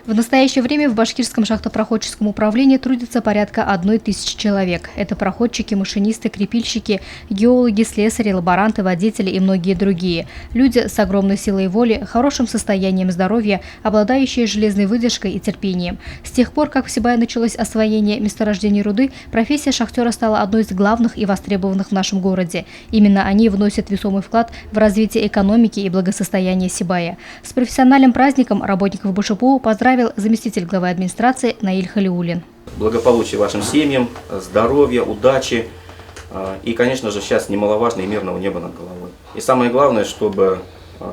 В настоящее время в Башкирском шахтопроходческом управлении трудится порядка 1000 человек. Это проходчики, машинисты, крепильщики, геологи, слесари, лаборанты, водители и многие другие. Люди с огромной силой воли, хорошим состоянием здоровья, обладающие железной выдержкой и терпением. С тех пор, как в Сибае началось освоение месторождений руды, профессия шахтера стала одной из главных и востребованных в нашем городе. Именно они вносят весомый вклад в развитие экономики и благосостояния Сибая. С профессиональным праздником работников БШПУ поздравил заместитель главы администрации Наиль Халиуллин. Благополучия вашим семьям, здоровья, удачи и, конечно же, сейчас немаловажно и мирного неба над головой. И самое главное, чтобы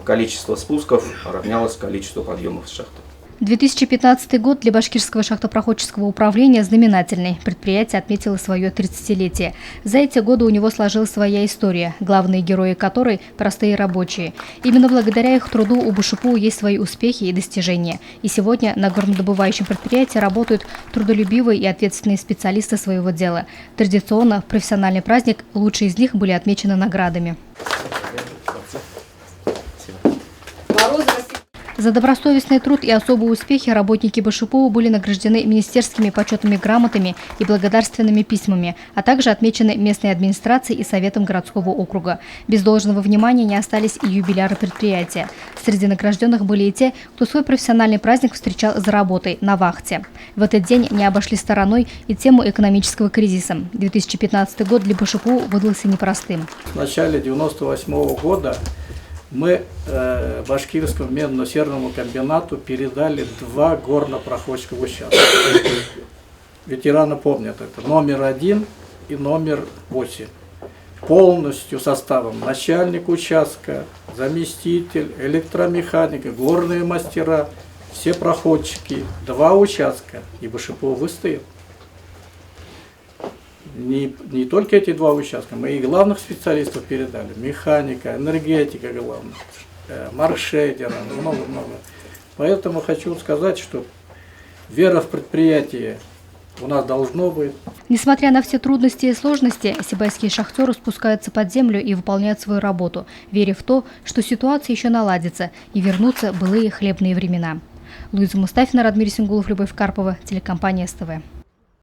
количество спусков равнялось количеству подъемов с шахты. 2015 год для Башкирского шахтопроходческого управления знаменательный. Предприятие отметило свое 30-летие. За эти годы у него сложилась своя история, главные герои которой – простые рабочие. Именно благодаря их труду у БШПУ есть свои успехи и достижения. И сегодня на горнодобывающем предприятии работают трудолюбивые и ответственные специалисты своего дела. Традиционно в профессиональный праздник лучшие из них были отмечены наградами. За добросовестный труд и особые успехи работники БШПУ были награждены министерскими почетными грамотами и благодарственными письмами, а также отмечены местной администрацией и Советом городского округа. Без должного внимания не остались и юбиляры предприятия. Среди награжденных были и те, кто свой профессиональный праздник встречал за работой, на вахте. В этот день не обошли стороной и тему экономического кризиса. 2015 год для БШПУ выдался непростым. В начале 1998 года мы Башкирскому медно-серному комбинату передали 2 горно-проходческих участка. Ветераны помнят это. Номер 1 и номер 8. Полностью составом начальник участка, заместитель, электромеханика, горные мастера, все проходчики. 2 участка. И БШПУ выстоял. Не только эти 2 участка, мы и главных специалистов передали. Механика, энергетика главных, маркшейдера, много-много. Поэтому хочу сказать, что вера в предприятие у нас должно быть. Несмотря на все трудности и сложности, сибайские шахтеры спускаются под землю и выполняют свою работу, веря в то, что ситуация еще наладится и вернутся былые хлебные времена. Луиза Мустафина, Радмир Сингулов, Любовь Карпова, телекомпания СТВ.